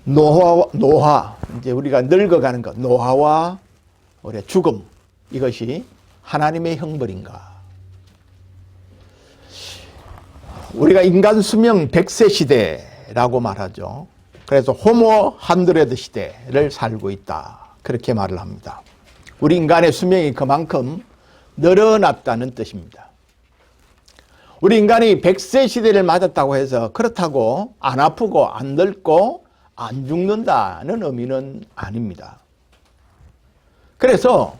노화, 이제 우리가 늙어가는 것, 노화와 우리의 죽음, 이것이 하나님의 형벌인가? 우리가 인간 수명 100세 시대라고 말하죠. 그래서 호모 한드레드 시대를 살고 있다, 그렇게 말을 합니다. 우리 인간의 수명이 그만큼 늘어났다는 뜻입니다. 우리 인간이 100세 시대를 맞았다고 해서 그렇다고 안 아프고 안 늙고 안 죽는다는 의미는 아닙니다. 그래서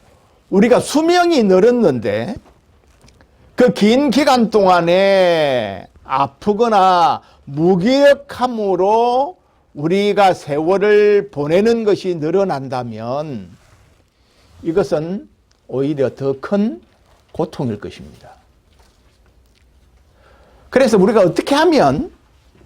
우리가 수명이 늘었는데 그 긴 기간 동안에 아프거나 무기력함으로 우리가 세월을 보내는 것이 늘어난다면 이것은 오히려 더 큰 고통일 것입니다. 그래서 우리가 어떻게 하면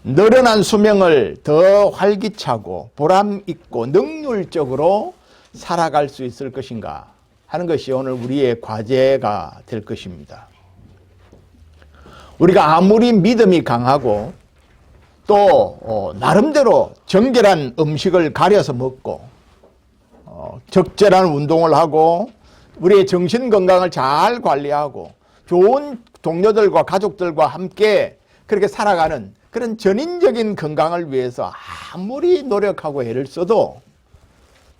늘어난 수명을 더 활기차고 보람있고 능률적으로 살아갈 수 있을 것인가 하는 것이 오늘 우리의 과제가 될 것입니다. 우리가 아무리 믿음이 강하고 또 나름대로 정결한 음식을 가려서 먹고 적절한 운동을 하고 우리의 정신 건강을 잘 관리하고 좋은 동료들과 가족들과 함께 그렇게 살아가는 그런 전인적인 건강을 위해서 아무리 노력하고 애를 써도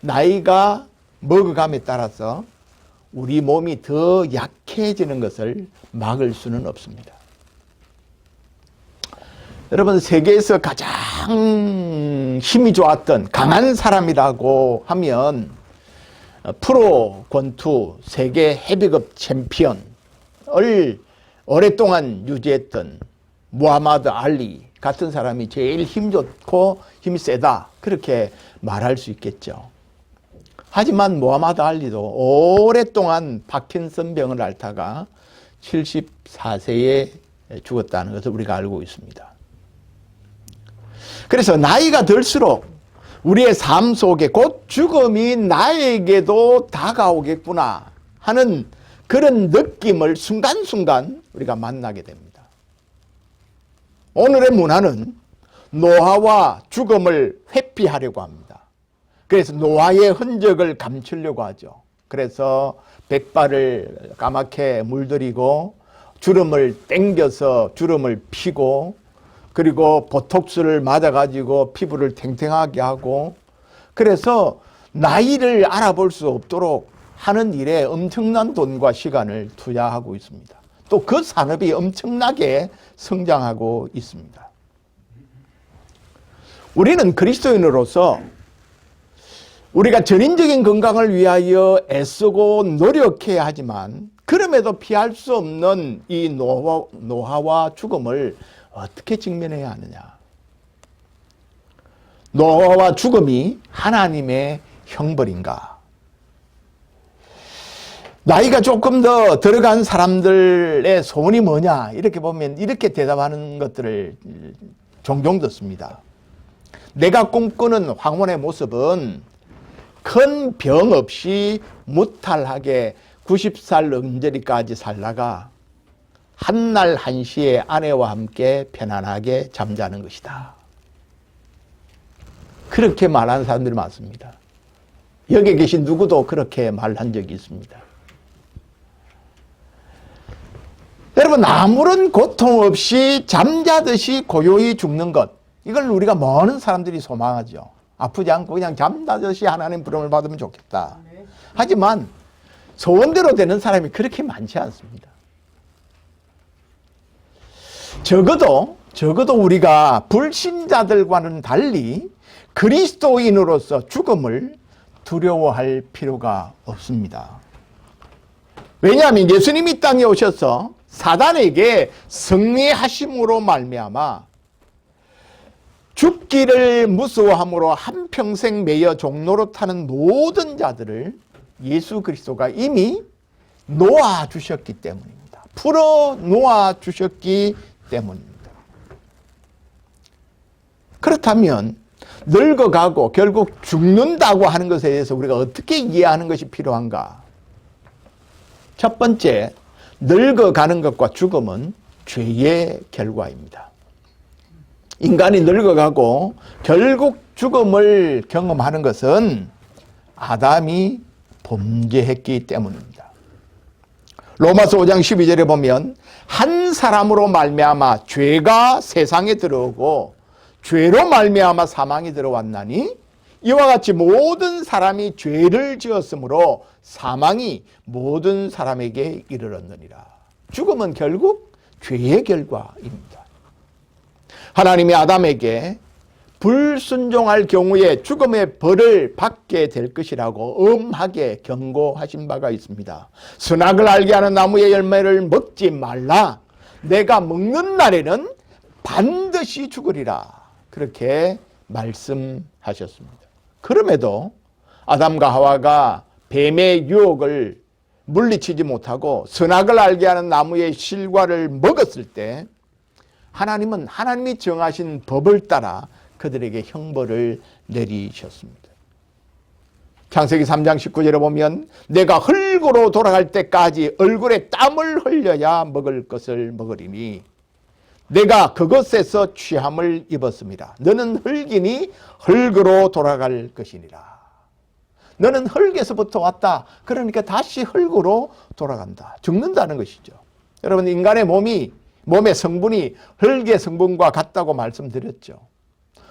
나이가 먹어감에 따라서 우리 몸이 더 약해지는 것을 막을 수는 없습니다. 여러분, 세계에서 가장 힘이 좋았던 강한 사람이라고 하면 프로 권투 세계 헤비급 챔피언을 오랫동안 유지했던 무하마드 알리 같은 사람이 제일 힘 좋고 힘이 세다, 그렇게 말할 수 있겠죠. 하지만 무하마드 알리도 오랫동안 파킨슨 병을 앓다가 74세에 죽었다는 것을 우리가 알고 있습니다. 그래서 나이가 들수록 우리의 삶 속에 곧 죽음이 나에게도 다가오겠구나 하는 그런 느낌을 순간순간 우리가 만나게 됩니다. 오늘의 문화는 노화와 죽음을 회피하려고 합니다. 그래서 노화의 흔적을 감추려고 하죠. 그래서 백발을 까맣게 물들이고 주름을 당겨서 주름을 피고 그리고 보톡스를 맞아가지고 피부를 탱탱하게 하고 그래서 나이를 알아볼 수 없도록 하는 일에 엄청난 돈과 시간을 투자하고 있습니다. 또 그 산업이 엄청나게 성장하고 있습니다. 우리는 그리스도인으로서 우리가 전인적인 건강을 위하여 애쓰고 노력해야 하지만 그럼에도 피할 수 없는 이 노화와 죽음을 어떻게 직면해야 하느냐. 노화와 죽음이 하나님의 형벌인가? 나이가 조금 더 들어간 사람들의 소원이 뭐냐? 이렇게 보면 이렇게 대답하는 것들을 종종 듣습니다. 내가 꿈꾸는 황혼의 모습은 큰 병 없이 무탈하게 90살 은저리까지 살다가 한날 한시에 아내와 함께 편안하게 잠자는 것이다. 그렇게 말하는 사람들이 많습니다. 여기 계신 누구도 그렇게 말한 적이 있습니다. 여러분, 아무런 고통 없이 잠자듯이 고요히 죽는 것, 이걸 우리가 많은 사람들이 소망하죠. 아프지 않고 그냥 잠자듯이 하나님 부름을 받으면 좋겠다. 하지만 소원대로 되는 사람이 그렇게 많지 않습니다. 적어도 우리가 불신자들과는 달리 그리스도인으로서 죽음을 두려워할 필요가 없습니다. 왜냐하면 예수님이 이 땅에 오셔서 사단에게 승리하심으로 말미암아 죽기를 무서워함으로 한평생 매여 종로로 타는 모든 자들을 예수 그리스도가 이미 놓아주셨기 때문입니다. 풀어 놓아주셨기 때문입니다. 그렇다면 늙어가고 결국 죽는다고 하는 것에 대해서 우리가 어떻게 이해하는 것이 필요한가? 첫 번째, 늙어가는 것과 죽음은 죄의 결과입니다. 인간이 늙어가고 결국 죽음을 경험하는 것은 아담이 범죄했기 때문입니다. 로마서 5장 12절에 보면 한 사람으로 말미암아 죄가 세상에 들어오고 죄로 말미암아 사망이 들어왔나니 이와 같이 모든 사람이 죄를 지었으므로 사망이 모든 사람에게 이르렀느니라. 죽음은 결국 죄의 결과입니다. 하나님이 아담에게 불순종할 경우에 죽음의 벌을 받게 될 것이라고 엄하게 경고하신 바가 있습니다. 선악을 알게 하는 나무의 열매를 먹지 말라. 내가 먹는 날에는 반드시 죽으리라. 그렇게 말씀하셨습니다. 그럼에도 아담과 하와가 뱀의 유혹을 물리치지 못하고 선악을 알게 하는 나무의 실과를 먹었을 때 하나님은 하나님이 정하신 법을 따라 그들에게 형벌을 내리셨습니다. 창세기 3장 19절에 보면 내가 흙으로 돌아갈 때까지 얼굴에 땀을 흘려야 먹을 것을 먹으리니 내가 그것에서 취함을 입었습니다. 너는 흙이니 흙으로 돌아갈 것이니라. 너는 흙에서부터 왔다. 그러니까 다시 흙으로 돌아간다. 죽는다는 것이죠. 여러분, 인간의 몸의 성분이 흙의 성분과 같다고 말씀드렸죠.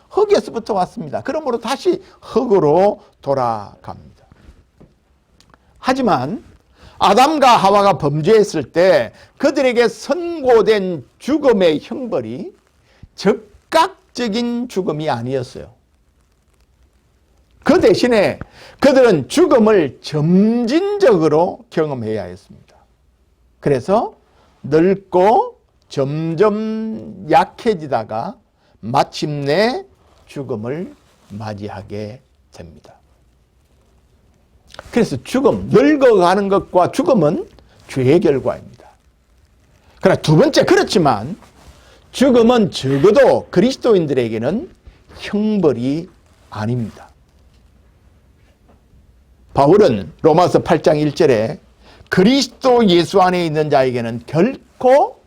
흙에서부터 왔습니다. 그러므로 다시 흙으로 돌아갑니다. 하지만 아담과 하와가 범죄했을 때 그들에게 선고된 죽음의 형벌이 즉각적인 죽음이 아니었어요. 그 대신에 그들은 죽음을 점진적으로 경험해야 했습니다. 그래서 늙고 점점 약해지다가 마침내 죽음을 맞이하게 됩니다. 그래서 늙어가는 것과 죽음은 죄의 결과입니다. 그러나 두 번째, 그렇지만 죽음은 적어도 그리스도인들에게는 형벌이 아닙니다. 바울은 로마서 8장 1절에 그리스도 예수 안에 있는 자에게는 결코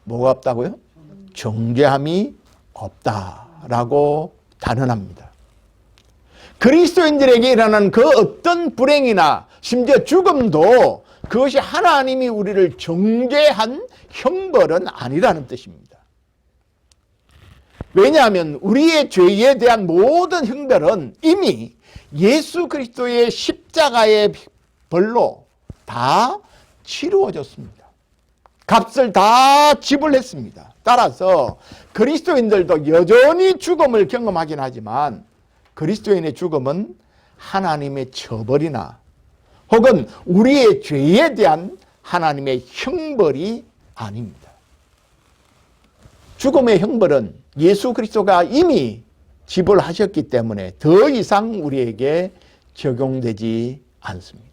뭐가 없다고요? 정죄함이 없다라고 단언합니다. 그리스도인들에게 일어나는 그 어떤 불행이나 심지어 죽음도 그것이 하나님이 우리를 정죄한 형벌은 아니라는 뜻입니다. 왜냐하면 우리의 죄에 대한 모든 형벌은 이미 예수 그리스도의 십자가의 벌로 다 치루어졌습니다. 값을 다 지불했습니다. 따라서 그리스도인들도 여전히 죽음을 경험하긴 하지만 그리스도인의 죽음은 하나님의 처벌이나 혹은 우리의 죄에 대한 하나님의 형벌이 아닙니다. 죽음의 형벌은 예수 그리스도가 이미 지불하셨기 때문에 더 이상 우리에게 적용되지 않습니다.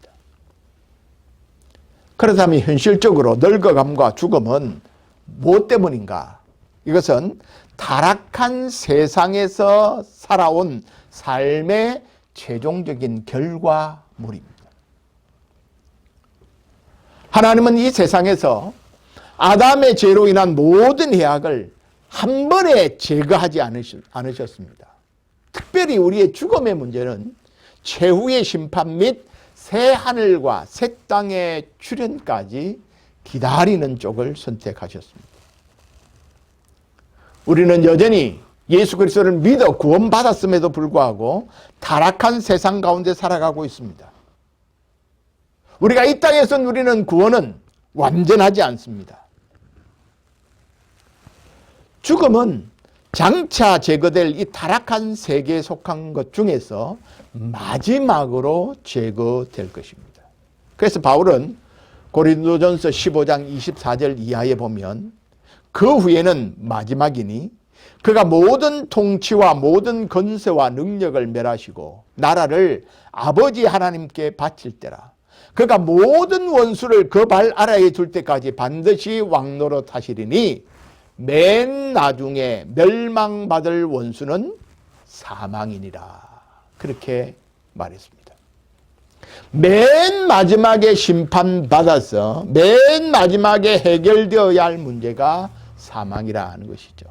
그렇다면 현실적으로 늙어감과 죽음은 무엇 때문인가? 이것은 타락한 세상에서 살아온 삶의 최종적인 결과물입니다. 하나님은 이 세상에서 아담의 죄로 인한 모든 해악을 한 번에 제거하지 않으셨습니다. 특별히 우리의 죽음의 문제는 최후의 심판 및 새 하늘과 새 땅의 출현까지 기다리는 쪽을 선택하셨습니다. 우리는 여전히 예수 그리스도를 믿어 구원받았음에도 불구하고 타락한 세상 가운데 살아가고 있습니다. 우리가 이 땅에서 누리는 구원은 완전하지 않습니다. 죽음은 장차 제거될 이 타락한 세계에 속한 것 중에서 마지막으로 제거될 것입니다. 그래서 바울은 고린도전서 15장 24절 이하에 보면 그 후에는 마지막이니 그가 모든 통치와 모든 권세와 능력을 멸하시고 나라를 아버지 하나님께 바칠 때라. 그가 모든 원수를 그 발 아래에 둘 때까지 반드시 왕노릇 하시리니 맨 나중에 멸망받을 원수는 사망이니라. 그렇게 말했습니다. 맨 마지막에 심판받아서 맨 마지막에 해결되어야 할 문제가 사망이라 하는 것이죠.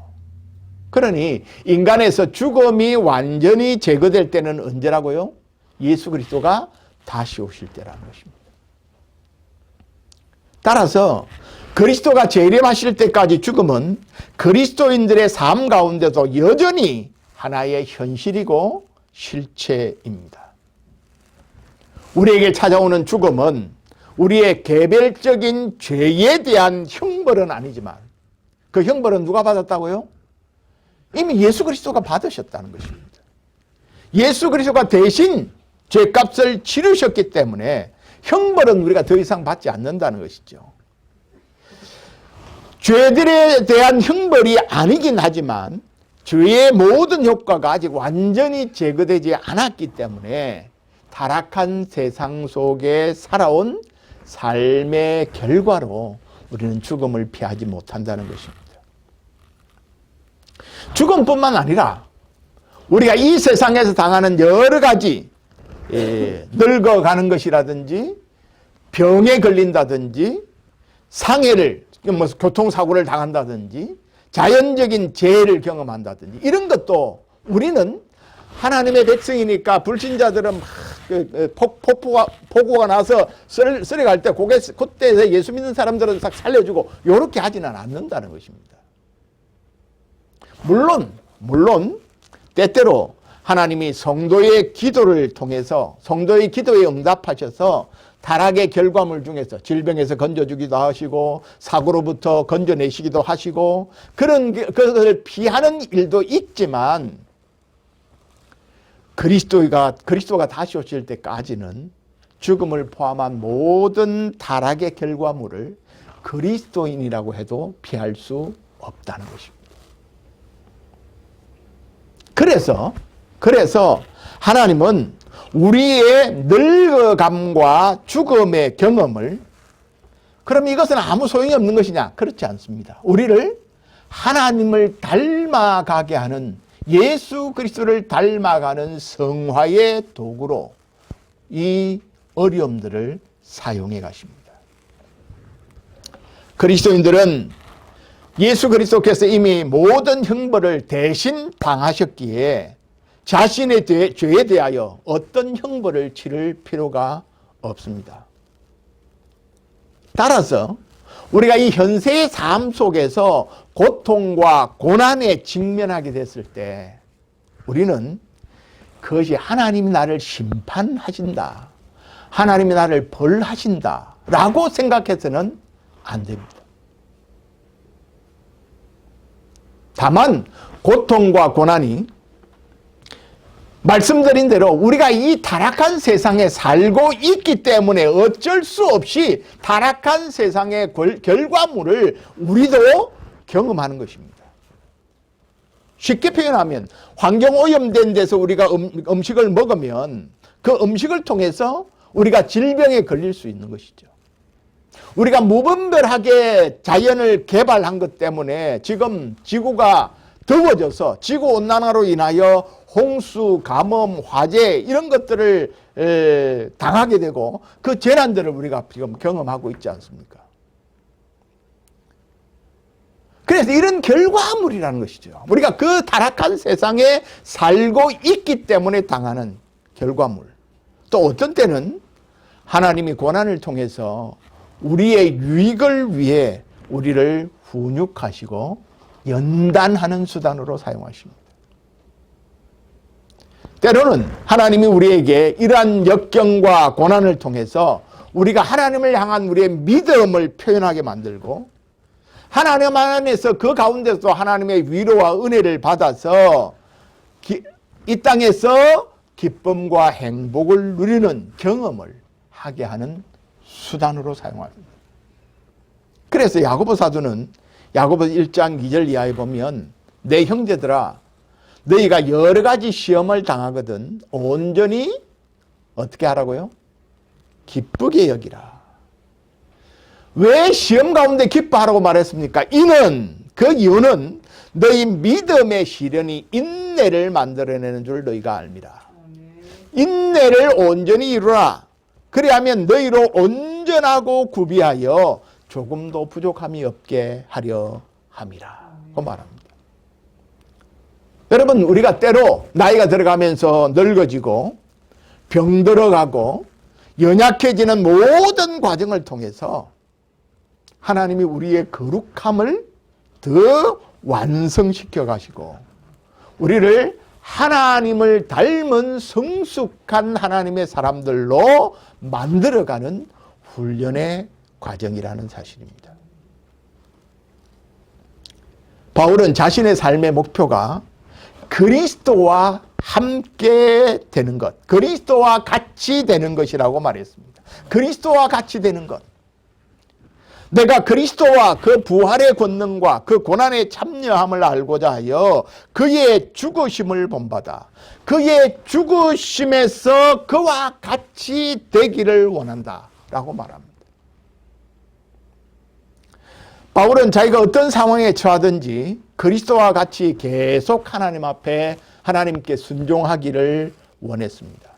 그러니 인간에서 죽음이 완전히 제거될 때는 언제라고요? 예수 그리스도가 다시 오실 때라는 것입니다. 따라서 그리스도가 재림하실 때까지 죽음은 그리스도인들의 삶 가운데도 여전히 하나의 현실이고 실체입니다. 우리에게 찾아오는 죽음은 우리의 개별적인 죄에 대한 형벌은 아니지만 그 형벌은 누가 받았다고요? 이미 예수 그리스도가 받으셨다는 것입니다. 예수 그리스도가 대신 죄값을 치르셨기 때문에 형벌은 우리가 더 이상 받지 않는다는 것이죠. 죄들에 대한 형벌이 아니긴 하지만 죄의 모든 효과가 아직 완전히 제거되지 않았기 때문에 타락한 세상 속에 살아온 삶의 결과로 우리는 죽음을 피하지 못한다는 것입니다. 죽음뿐만 아니라 우리가 이 세상에서 당하는 여러 가지 늙어가는 것이라든지 병에 걸린다든지 상해를 뭐 교통사고를 당한다든지 자연적인 재해를 경험한다든지 이런 것도 우리는 하나님의 백성이니까 불신자들은 폭우가 나서 쓰레갈 때 그때 예수 믿는 사람들은 싹 살려주고 이렇게 하지는 않는다는 것입니다. 물론 때때로 하나님이 성도의 기도를 통해서 성도의 기도에 응답하셔서 타락의 결과물 중에서 질병에서 건져주기도 하시고 사고로부터 건져내시기도 하시고 그런 것을 피하는 일도 있지만 그리스도가 다시 오실 때까지는 죽음을 포함한 모든 타락의 결과물을 그리스도인이라고 해도 피할 수 없다는 것입니다. 그래서 하나님은 우리의 늙어감과 죽음의 경험을 그럼 이것은 아무 소용이 없는 것이냐? 그렇지 않습니다. 우리를 하나님을 닮아가게 하는 예수 그리스도를 닮아가는 성화의 도구로 이 어려움들을 사용해 가십니다. 그리스도인들은 예수 그리스도께서 이미 모든 형벌을 대신 당하셨기에 자신의 죄에 대하여 어떤 형벌을 치를 필요가 없습니다. 따라서 우리가 이 현세의 삶 속에서 고통과 고난에 직면하게 됐을 때 우리는 그것이 하나님이 나를 심판하신다, 하나님이 나를 벌하신다 라고 생각해서는 안 됩니다. 다만 고통과 고난이 말씀드린 대로 우리가 이 타락한 세상에 살고 있기 때문에 어쩔 수 없이 타락한 세상의 결과물을 우리도 경험하는 것입니다. 쉽게 표현하면 환경 오염된 데서 우리가 음식을 먹으면 그 음식을 통해서 우리가 질병에 걸릴 수 있는 것이죠. 우리가 무분별하게 자연을 개발한 것 때문에 지금 지구가 더워져서 지구온난화로 인하여 홍수, 가뭄, 화재 이런 것들을 당하게 되고 그 재난들을 우리가 지금 경험하고 있지 않습니까? 그래서 이런 결과물이라는 것이죠. 우리가 그 타락한 세상에 살고 있기 때문에 당하는 결과물. 또 어떤 때는 하나님이 고난을 통해서 우리의 유익을 위해 우리를 훈육하시고 연단하는 수단으로 사용하십니다. 때로는 하나님이 우리에게 이러한 역경과 고난을 통해서 우리가 하나님을 향한 우리의 믿음을 표현하게 만들고 하나님 안에서 그 가운데서 하나님의 위로와 은혜를 받아서 이 땅에서 기쁨과 행복을 누리는 경험을 하게 하는 수단으로 사용합니다. 그래서 야고보 사도는 야고보 1장 2절 이하에 보면 내 형제들아 너희가 여러 가지 시험을 당하거든 온전히 어떻게 하라고요? 기쁘게 여기라. 왜 시험 가운데 기뻐하라고 말했습니까? 그 이유는 너희 믿음의 시련이 인내를 만들어내는 줄 너희가 알미라. 인내를 온전히 이루라. 그리하면 너희로 온전하고 구비하여 조금도 부족함이 없게 하려 함이라. 그 말합니다. 여러분, 우리가 때로 나이가 들어가면서 늙어지고 병 들어가고 연약해지는 모든 과정을 통해서 하나님이 우리의 거룩함을 더 완성시켜 가시고 우리를 하나님을 닮은 성숙한 하나님의 사람들로 만들어가는 훈련의 과정이라는 사실입니다. 바울은 자신의 삶의 목표가 그리스도와 함께 되는 것, 그리스도와 같이 되는 것이라고 말했습니다. 그리스도와 같이 되는 것. 내가 그리스도와 그 부활의 권능과 그 고난에 참여함을 알고자 하여 그의 죽으심을 본받아 그의 죽으심에서 그와 같이 되기를 원한다 라고 말합니다. 바울은 자기가 어떤 상황에 처하든지 그리스도와 같이 계속 하나님 앞에 하나님께 순종하기를 원했습니다.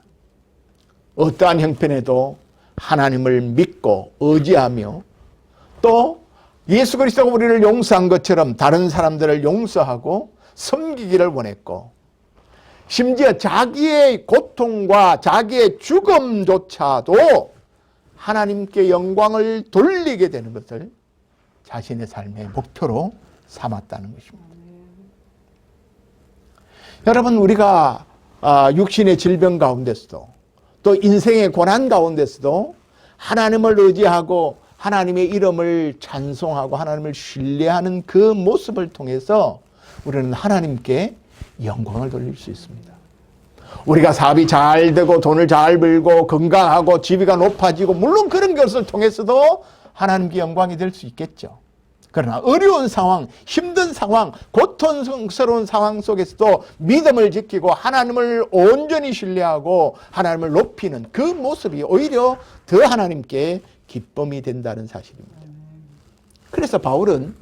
어떠한 형편에도 하나님을 믿고 의지하며 또 예수 그리스도가 우리를 용서한 것처럼 다른 사람들을 용서하고 섬기기를 원했고 심지어 자기의 고통과 자기의 죽음조차도 하나님께 영광을 돌리게 되는 것을 자신의 삶의 목표로 삼았다는 것입니다. 여러분, 우리가 육신의 질병 가운데서도 또 인생의 고난 가운데서도 하나님을 의지하고 하나님의 이름을 찬송하고 하나님을 신뢰하는 그 모습을 통해서 우리는 하나님께 영광을 돌릴 수 있습니다. 우리가 사업이 잘 되고 돈을 잘 벌고 건강하고 지위가 높아지고 물론 그런 것을 통해서도 하나님께 영광이 될 수 있겠죠. 그러나 어려운 상황, 힘든 상황, 고통스러운 상황 속에서도 믿음을 지키고 하나님을 온전히 신뢰하고 하나님을 높이는 그 모습이 오히려 더 하나님께 기쁨이 된다는 사실입니다. 그래서 바울은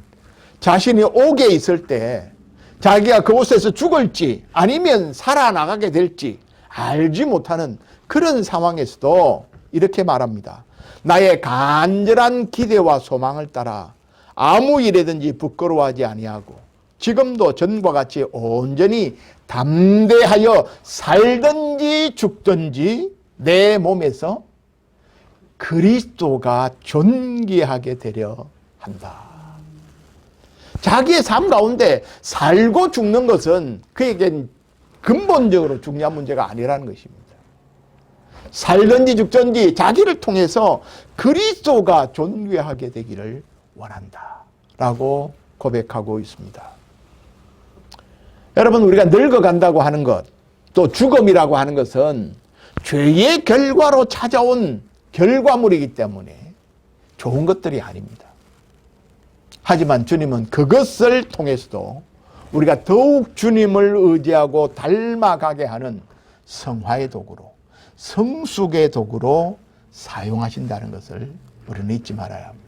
자신이 옥에 있을 때 자기가 그곳에서 죽을지 아니면 살아나가게 될지 알지 못하는 그런 상황에서도 이렇게 말합니다. 나의 간절한 기대와 소망을 따라 아무 일에든지 부끄러워하지 아니하고 지금도 전과 같이 온전히 담대하여 살든지 죽든지 내 몸에서 그리스도가 존귀하게 되려 한다. 자기의 삶 가운데 살고 죽는 것은 그에겐 근본적으로 중요한 문제가 아니라는 것입니다. 살든지 죽든지 자기를 통해서 그리스도가 존귀하게 되기를 원한다 라고 고백하고 있습니다. 여러분, 우리가 늙어간다고 하는 것, 또 죽음이라고 하는 것은 죄의 결과로 찾아온 결과물이기 때문에 좋은 것들이 아닙니다. 하지만 주님은 그것을 통해서도 우리가 더욱 주님을 의지하고 닮아가게 하는 성화의 도구로, 성숙의 도구로 사용하신다는 것을 우리는 잊지 말아야 합니다.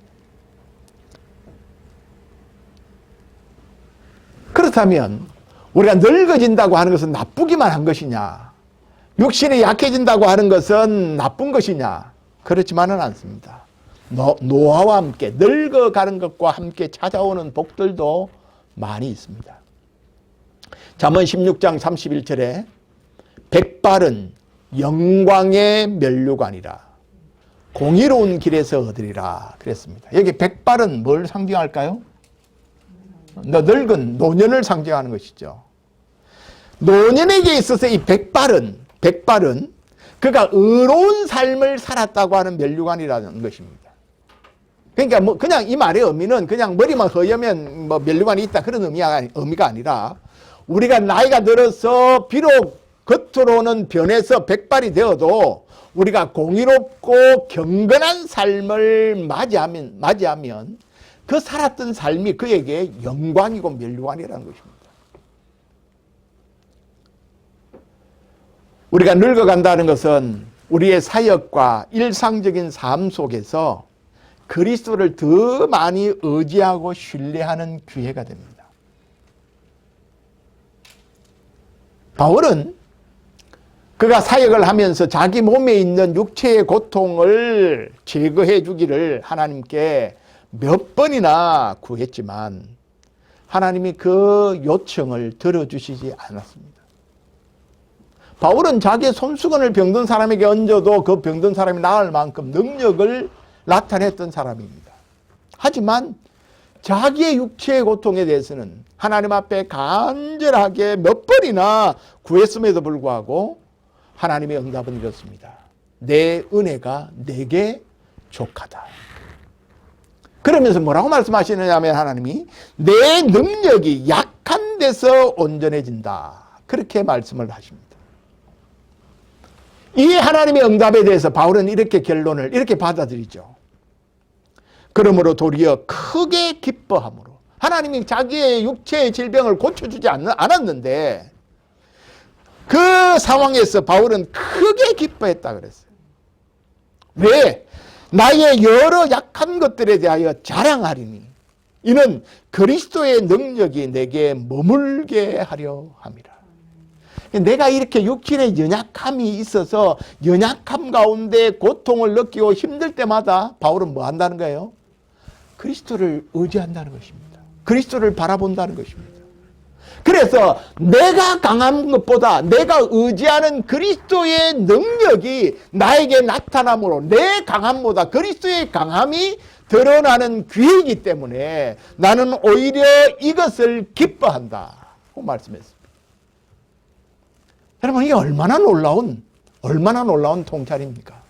그렇다면 우리가 늙어진다고 하는 것은 나쁘기만 한 것이냐, 육신이 약해진다고 하는 것은 나쁜 것이냐, 그렇지만은 않습니다. 노화와 함께 늙어가는 것과 함께 찾아오는 복들도 많이 있습니다. 잠언 16장 31절에 백발은 영광의 면류관이라 공의로운 길에서 얻으리라 그랬습니다. 여기 백발은 뭘 상징할까요? 늙은 노년을 상징하는 것이죠. 노년에게 있어서 이 백발은 그가 의로운 삶을 살았다고 하는 면류관이라는 것입니다. 그러니까 뭐 그냥 이 말의 의미는 그냥 머리만 허여면 뭐 면류관이 있다 그런 의미가 아니라 우리가 나이가 들어서 비록 겉으로는 변해서 백발이 되어도 우리가 공의롭고 경건한 삶을 맞이하면 그 살았던 삶이 그에게 영광이고 면류관이라는 것입니다. 우리가 늙어간다는 것은 우리의 사역과 일상적인 삶 속에서 그리스도를 더 많이 의지하고 신뢰하는 기회가 됩니다. 바울은 그가 사역을 하면서 자기 몸에 있는 육체의 고통을 제거해 주기를 하나님께 몇 번이나 구했지만 하나님이 그 요청을 들어주시지 않았습니다. 바울은 자기의 손수건을 병든 사람에게 얹어도 그 병든 사람이 나을 만큼 능력을 나타냈던 사람입니다. 하지만 자기의 육체의 고통에 대해서는 하나님 앞에 간절하게 몇 번이나 구했음에도 불구하고 하나님의 응답은 이렇습니다. 내 은혜가 내게 족하다. 그러면서 뭐라고 말씀하시느냐면 하나님이 내 능력이 약한 데서 온전해진다. 그렇게 말씀을 하십니다. 이 하나님의 응답에 대해서 바울은 이렇게 결론을 이렇게 받아들이죠. 그러므로 도리어 크게 기뻐함으로 하나님이 자기의 육체의 질병을 고쳐주지 않았는데 그 상황에서 바울은 크게 기뻐했다 그랬어요. 왜? 나의 여러 약한 것들에 대하여 자랑하리니 이는 그리스도의 능력이 내게 머물게 하려 함이라. 내가 이렇게 육신의 연약함이 있어서 연약함 가운데 고통을 느끼고 힘들 때마다 바울은 뭐 한다는 거예요? 그리스도를 의지한다는 것입니다. 그리스도를 바라본다는 것입니다. 그래서 내가 강한 것보다 내가 의지하는 그리스도의 능력이 나에게 나타남으로 내 강함보다 그리스도의 강함이 드러나는 기회이기 때문에 나는 오히려 이것을 기뻐한다. 고 말씀했습니다. 여러분, 이게 얼마나 놀라운 통찰입니까?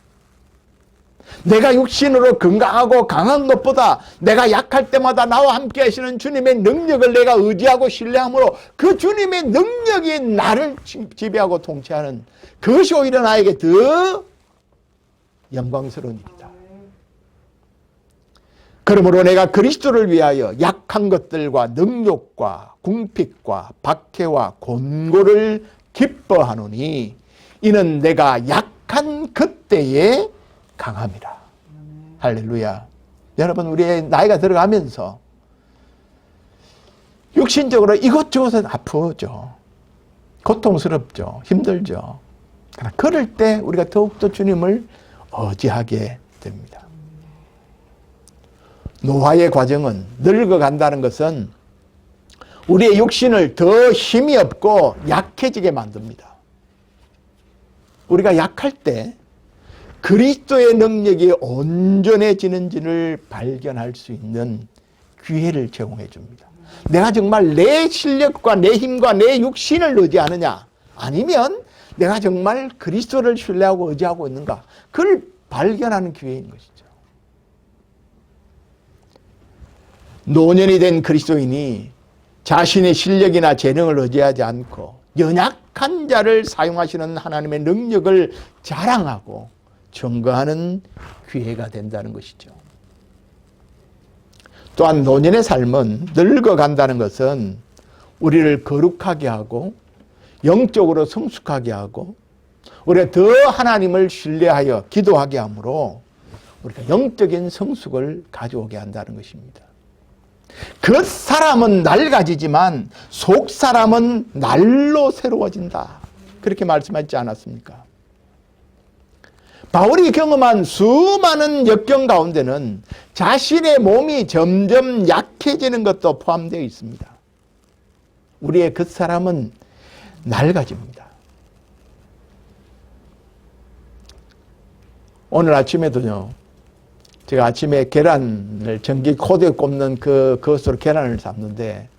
내가 육신으로 건강하고 강한 것보다 내가 약할 때마다 나와 함께 하시는 주님의 능력을 내가 의지하고 신뢰함으로 그 주님의 능력이 나를 지배하고 통치하는 그것이 오히려 나에게 더 영광스러운 일이다. 그러므로 내가 그리스도를 위하여 약한 것들과 능욕과 궁핍과 박해와 곤고를 기뻐하노니 이는 내가 약한 그때에 강함이라. 할렐루야. 여러분, 우리의 나이가 들어가면서 육신적으로 이것저것은 아프죠. 고통스럽죠. 힘들죠. 그러나 그럴 때 우리가 더욱더 주님을 의지하게 됩니다. 노화의 과정은 늙어간다는 것은 우리의 육신을 더 힘이 없고 약해지게 만듭니다. 우리가 약할 때 그리스도의 능력이 온전해지는지를 발견할 수 있는 기회를 제공해 줍니다. 내가 정말 내 실력과 내 힘과 내 육신을 의지하느냐, 아니면 내가 정말 그리스도를 신뢰하고 의지하고 있는가, 그걸 발견하는 기회인 것이죠. 노년이 된 그리스도인이 자신의 실력이나 재능을 의지하지 않고 연약한 자를 사용하시는 하나님의 능력을 자랑하고 증거하는 기회가 된다는 것이죠. 또한 노년의 삶은 늙어간다는 것은 우리를 거룩하게 하고 영적으로 성숙하게 하고 우리가 더 하나님을 신뢰하여 기도하게 하므로 우리가 영적인 성숙을 가져오게 한다는 것입니다. 그 사람은 낡아지지만 속 사람은 날로 새로워진다. 그렇게 말씀하지 않았습니까? 바울이 경험한 수많은 역경 가운데는 자신의 몸이 점점 약해지는 것도 포함되어 있습니다. 우리의 그 사람은 낡아집니다. 오늘 아침에도요, 제가 아침에 계란을 전기 코드에 꼽는 그것으로 계란을 삶는데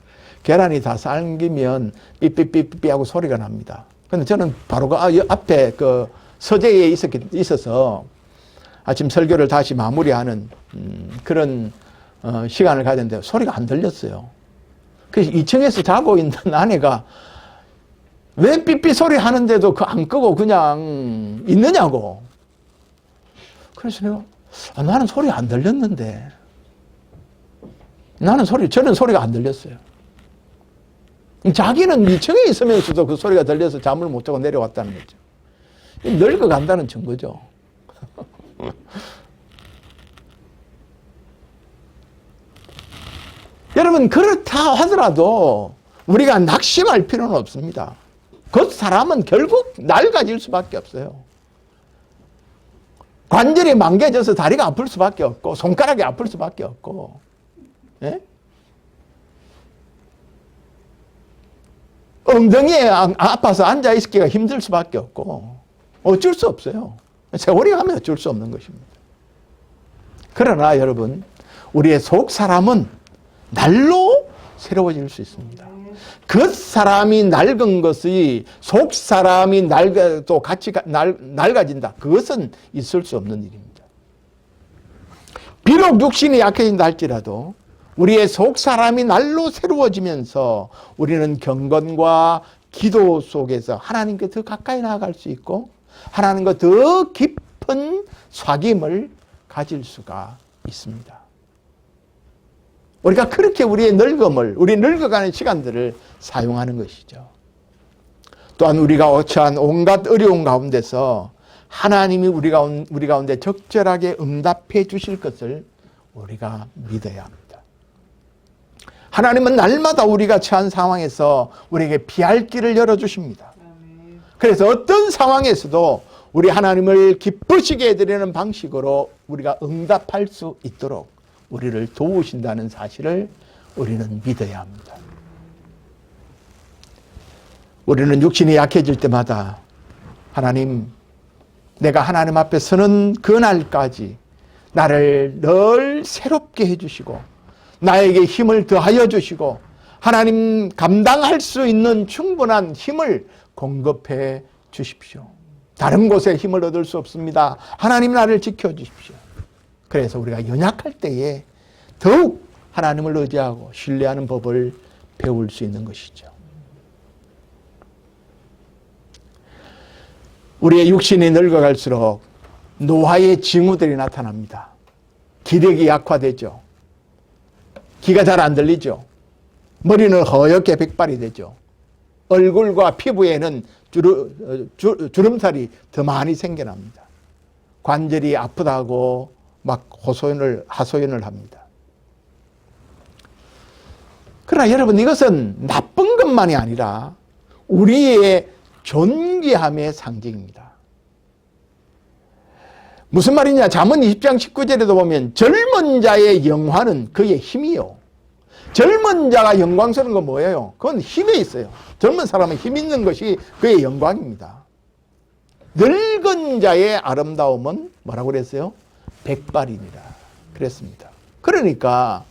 계란이 다 삶기면 삐삐삐삐 하고 소리가 납니다. 근데 저는 바로 그 앞에 그 서재에 있어서 아침 설교를 다시 마무리하는 그런 시간을 가졌는데 소리가 안 들렸어요. 그래서 2층에서 자고 있는 아내가 왜 삐삐 소리 하는데도 안 끄고 그냥 있느냐고. 그래서 내가 나는 소리 안 들렸는데. 저는 소리가 안 들렸어요. 자기는 2층에 있으면서도 그 소리가 들려서 잠을 못 자고 내려왔다는 거죠. 늙어간다는 증거죠. 여러분, 그렇다 하더라도 우리가 낙심할 필요는 없습니다. 그 사람은 결국 낡아질 수밖에 없어요. 관절이 망개져서 다리가 아플 수밖에 없고 손가락이 아플 수밖에 없고, 예? 엉덩이에 아파서 앉아있기가 힘들 수밖에 없고 어쩔 수 없어요. 세월이 가면 어쩔 수 없는 것입니다. 그러나 여러분, 우리의 속 사람은 날로 새로워질 수 있습니다. 그 사람이 낡은 것이 속 사람이 또 같이 낡아진다. 그것은 있을 수 없는 일입니다. 비록 육신이 약해진다 할지라도 우리의 속 사람이 날로 새로워지면서 우리는 경건과 기도 속에서 하나님께 더 가까이 나아갈 수 있고 하나님과 더 깊은 사귐을 가질 수가 있습니다. 우리가 그렇게 우리의 우리 늙어가는 시간들을 사용하는 것이죠. 또한 우리가 처한 온갖 어려운 가운데서 하나님이 우리 가운데 적절하게 응답해 주실 것을 우리가 믿어야 합니다. 하나님은 날마다 우리가 처한 상황에서 우리에게 피할 길을 열어주십니다. 그래서 어떤 상황에서도 우리 하나님을 기쁘시게 해드리는 방식으로 우리가 응답할 수 있도록 우리를 도우신다는 사실을 우리는 믿어야 합니다. 우리는 육신이 약해질 때마다 하나님, 내가 하나님 앞에 서는 그날까지 나를 늘 새롭게 해주시고 나에게 힘을 더하여 주시고 하나님 감당할 수 있는 충분한 힘을 공급해 주십시오. 다른 곳에 힘을 얻을 수 없습니다. 하나님 나를 지켜주십시오. 그래서 우리가 연약할 때에 더욱 하나님을 의지하고 신뢰하는 법을 배울 수 있는 것이죠. 우리의 육신이 늙어갈수록 노화의 징후들이 나타납니다. 기력이 약화되죠. 귀가 잘 안 들리죠. 머리는 허옇게 백발이 되죠. 얼굴과 피부에는 주름살이 더 많이 생겨납니다. 관절이 아프다고 막 하소연을 합니다. 그러나 여러분, 이것은 나쁜 것만이 아니라 우리의 존귀함의 상징입니다. 무슨 말이냐? 잠언 20장 19절에도 보면 젊은 자의 영화는 그의 힘이요. 젊은 자가 영광스러운 건 뭐예요? 그건 힘에 있어요. 젊은 사람은 힘 있는 것이 그의 영광입니다. 늙은 자의 아름다움은 뭐라고 그랬어요? 백발이니라 그랬습니다. 그러니까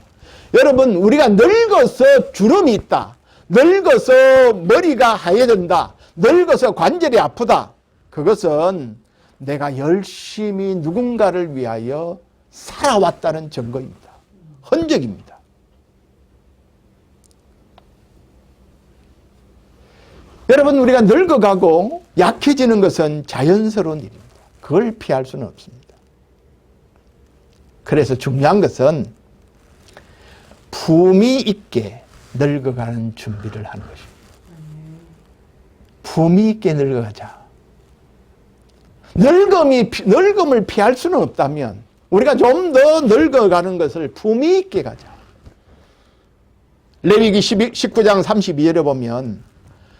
여러분, 우리가 늙어서 주름이 있다, 늙어서 머리가 하얘진다, 늙어서 관절이 아프다, 그것은 내가 열심히 누군가를 위하여 살아왔다는 증거입니다. 흔적입니다. 여러분, 우리가 늙어가고 약해지는 것은 자연스러운 일입니다. 그걸 피할 수는 없습니다. 그래서 중요한 것은 품위 있게 늙어가는 준비를 하는 것입니다. 품위 있게 늙어가자. 늙음을 피할 수는 없다면 우리가 좀 더 늙어가는 것을 품위 있게 가자. 레위기 19장 32절에 보면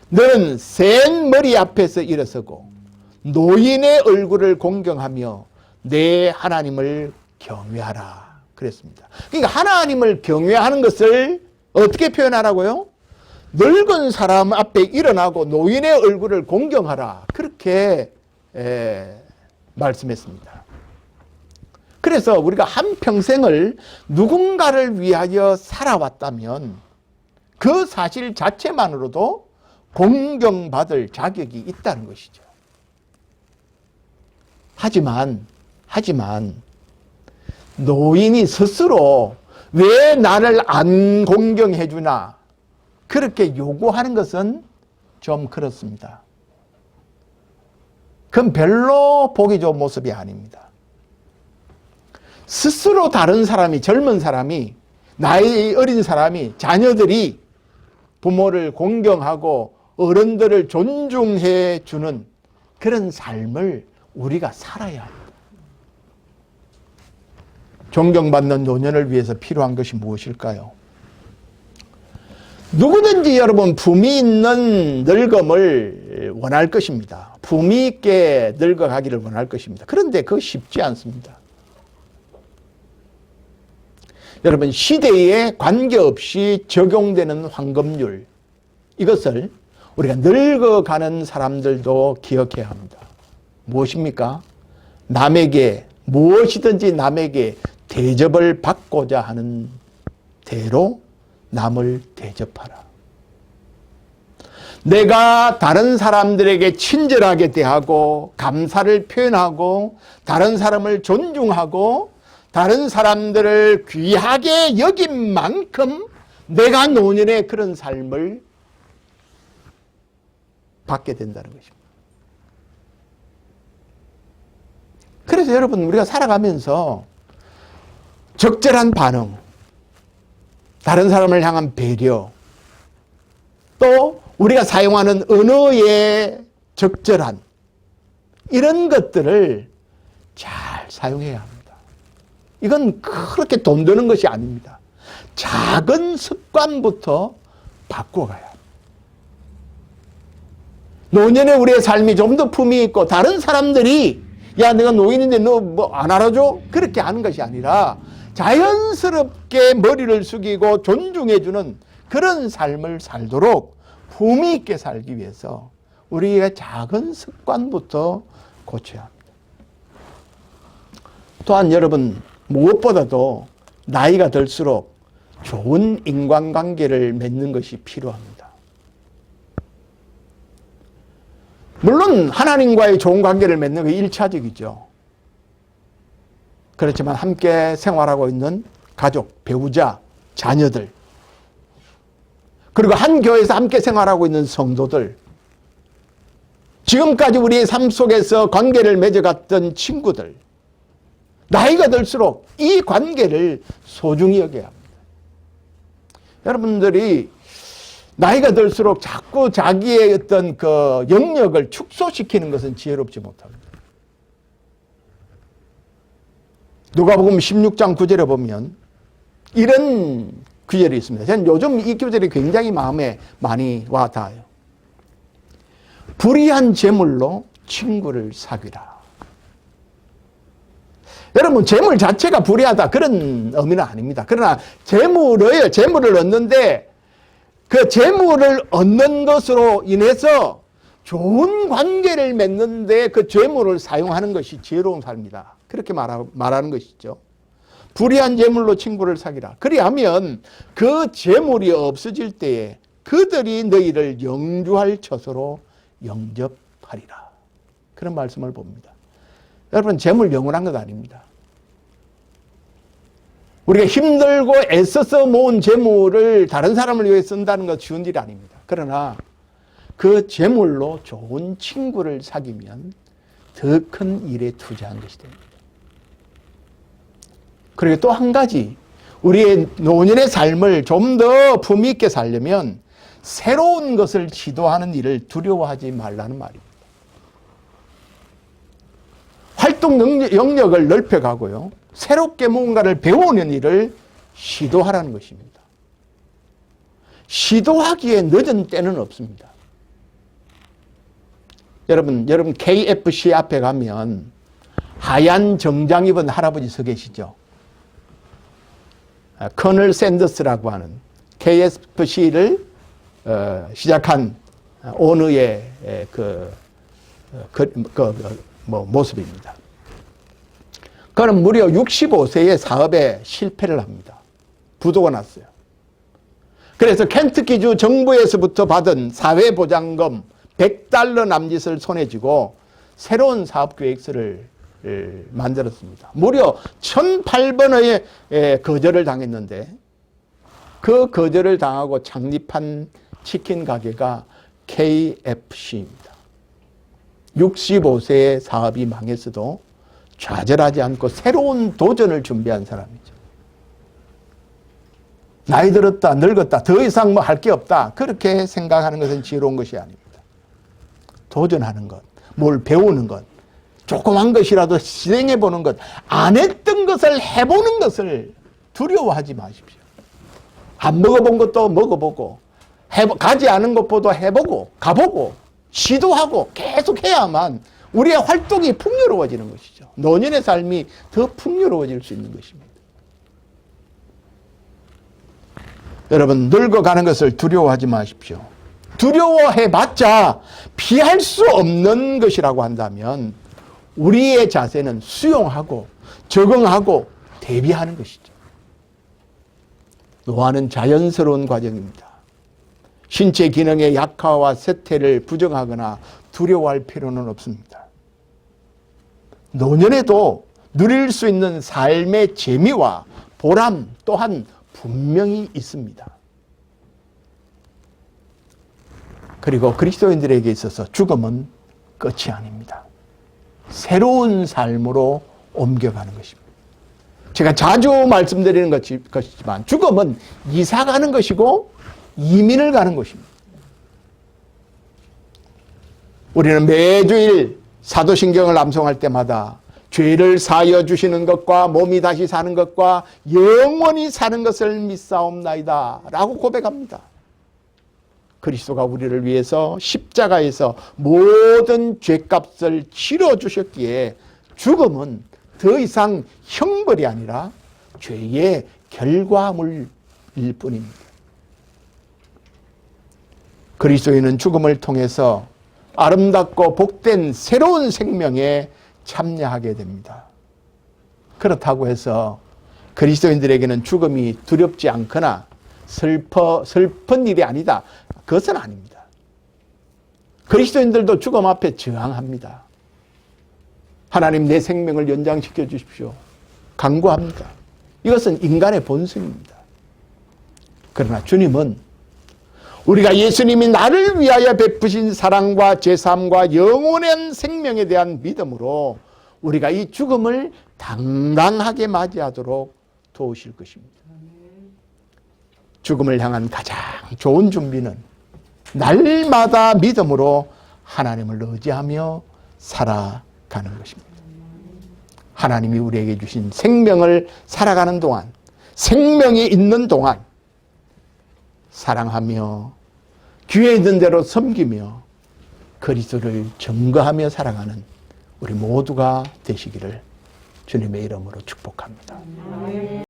너는 센 머리 앞에서 일어서고 노인의 얼굴을 공경하며 내 하나님을 경외하라 그랬습니다. 그러니까 하나님을 경외하는 것을 어떻게 표현하라고요? 늙은 사람 앞에 일어나고 노인의 얼굴을 공경하라, 그렇게 말씀했습니다. 그래서 우리가 한평생을 누군가를 위하여 살아왔다면 그 사실 자체만으로도 공경받을 자격이 있다는 것이죠. 하지만 노인이 스스로 왜 나를 안 공경해 주나 그렇게 요구하는 것은 좀 그렇습니다. 그건 별로 보기 좋은 모습이 아닙니다. 스스로 다른 사람이, 젊은 사람이, 나이 어린 사람이, 자녀들이 부모를 공경하고 어른들을 존중해 주는 그런 삶을 우리가 살아야 합니다. 존경받는 노년을 위해서 필요한 것이 무엇일까요? 누구든지 여러분 품위 있는 늙음을 원할 것입니다. 품위 있게 늙어가기를 원할 것입니다. 그런데 그거 쉽지 않습니다. 여러분, 시대에 관계없이 적용되는 황금률, 이것을 우리가 늙어가는 사람들도 기억해야 합니다. 무엇입니까? 남에게 무엇이든지 남에게 대접을 받고자 하는 대로 남을 대접하라. 내가 다른 사람들에게 친절하게 대하고 감사를 표현하고 다른 사람을 존중하고 다른 사람들을 귀하게 여긴 만큼 내가 노년에 그런 삶을 받게 된다는 것입니다. 그래서 여러분, 우리가 살아가면서 적절한 반응, 다른 사람을 향한 배려, 또 우리가 사용하는 언어의 적절한 이런 것들을 잘 사용해야 합니다. 이건 그렇게 돈 드는 것이 아닙니다. 작은 습관부터 바꿔가야 합니다. 노년에 우리의 삶이 좀 더 품이 있고 다른 사람들이 야, 내가 노인인데 너 뭐 안 알아줘? 그렇게 하는 것이 아니라 자연스럽게 머리를 숙이고 존중해주는 그런 삶을 살도록 품위 있게 살기 위해서 우리의 작은 습관부터 고쳐야 합니다. 또한 여러분, 무엇보다도 나이가 들수록 좋은 인간관계를 맺는 것이 필요합니다. 물론 하나님과의 좋은 관계를 맺는 게 1차적이죠. 그렇지만 함께 생활하고 있는 가족, 배우자, 자녀들, 그리고 한 교회에서 함께 생활하고 있는 성도들, 지금까지 우리의 삶 속에서 관계를 맺어갔던 친구들, 나이가 들수록 이 관계를 소중히 여겨야 합니다. 여러분들이 나이가 들수록 자꾸 자기의 어떤 그 영역을 축소시키는 것은 지혜롭지 못합니다. 누가복음 16장 9절에 보면 이런 구절이 있습니다. 저는 요즘 이 구절이 굉장히 마음에 많이 와 닿아요. 불의한 재물로 친구를 사귀라. 여러분, 재물 자체가 불의하다 그런 의미는 아닙니다. 그러나 재물을 얻는데 그 재물을 얻는 것으로 인해서 좋은 관계를 맺는데 그 재물을 사용하는 것이 지혜로운 삶이다. 그렇게 말하는 것이죠. 불의한 재물로 친구를 사귀라. 그리하면 그 재물이 없어질 때에 그들이 너희를 영주할 처소로 영접하리라. 그런 말씀을 봅니다. 여러분, 재물 영원한 것 아닙니다. 우리가 힘들고 애써서 모은 재물을 다른 사람을 위해 쓴다는 것 쉬운 일이 아닙니다. 그러나 그 재물로 좋은 친구를 사귀면 더 큰 일에 투자한 것이 됩니다. 그리고 또 한 가지, 우리의 노년의 삶을 좀 더 품위 있게 살려면 새로운 것을 시도하는 일을 두려워하지 말라는 말입니다. 활동 영역을 넓혀가고요, 새롭게 무언가를 배우는 일을 시도하라는 것입니다. 시도하기에 늦은 때는 없습니다. 여러분 KFC 앞에 가면 하얀 정장 입은 할아버지 서 계시죠? 커널 샌더스라고 하는 KFC를 시작한 오너의 모습입니다. 그는 무려 65세에 사업에 실패를 합니다. 부도가 났어요. 그래서 켄터키주 정부에서부터 받은 사회보장금 $100 남짓을 손에 쥐고 새로운 사업계획서를 만들었습니다. 무려 1008번의 거절을 당했는데 그 거절을 당하고 창립한 치킨 가게가 KFC입니다. 65세의 사업이 망했어도 좌절하지 않고 새로운 도전을 준비한 사람이죠. 나이 들었다, 늙었다, 더 이상 뭐 할 게 없다, 그렇게 생각하는 것은 지혜로운 것이 아닙니다. 도전하는 것, 뭘 배우는 것, 조그만 것이라도 실행해 보는 것, 안 했던 것을 해보는 것을 두려워하지 마십시오. 안 먹어본 것도 먹어보고, 가지 않은 것보다 해보고, 가보고, 시도하고 계속 해야만 우리의 활동이 풍요로워지는 것이죠. 노년의 삶이 더 풍요로워질 수 있는 것입니다. 여러분, 늙어가는 것을 두려워하지 마십시오. 두려워해봤자 피할 수 없는 것이라고 한다면 우리의 자세는 수용하고 적응하고 대비하는 것이죠. 노화는 자연스러운 과정입니다. 신체 기능의 약화와 쇠퇴를 부정하거나 두려워할 필요는 없습니다. 노년에도 누릴 수 있는 삶의 재미와 보람 또한 분명히 있습니다. 그리고 그리스도인들에게 있어서 죽음은 끝이 아닙니다. 새로운 삶으로 옮겨가는 것입니다. 제가 자주 말씀드리는 것이지만 죽음은 이사 가는 것이고 이민을 가는 것입니다. 우리는 매주일 사도신경을 암송할 때마다 죄를 사하여 주시는 것과 몸이 다시 사는 것과 영원히 사는 것을 믿사옵나이다 라고 고백합니다. 그리스도가 우리를 위해서 십자가에서 모든 죄값을 치러주셨기에 죽음은 더 이상 형벌이 아니라 죄의 결과물일 뿐입니다. 그리스도인은 죽음을 통해서 아름답고 복된 새로운 생명에 참여하게 됩니다. 그렇다고 해서 그리스도인들에게는 죽음이 두렵지 않거나 슬픈 일이 아니다. 그것은 아닙니다. 그리스도인들도 죽음 앞에 저항합니다. 하나님 내 생명을 연장시켜 주십시오. 간구합니다. 이것은 인간의 본성입니다. 그러나 주님은 우리가 예수님이 나를 위하여 베푸신 사랑과 제사함과 영원한 생명에 대한 믿음으로 우리가 이 죽음을 당당하게 맞이하도록 도우실 것입니다. 죽음을 향한 가장 좋은 준비는 날마다 믿음으로 하나님을 의지하며 살아가는 것입니다. 하나님이 우리에게 주신 생명을 살아가는 동안, 생명이 있는 동안 사랑하며 기회 있는 대로 섬기며 그리스도를 증거하며 살아가는 우리 모두가 되시기를 주님의 이름으로 축복합니다.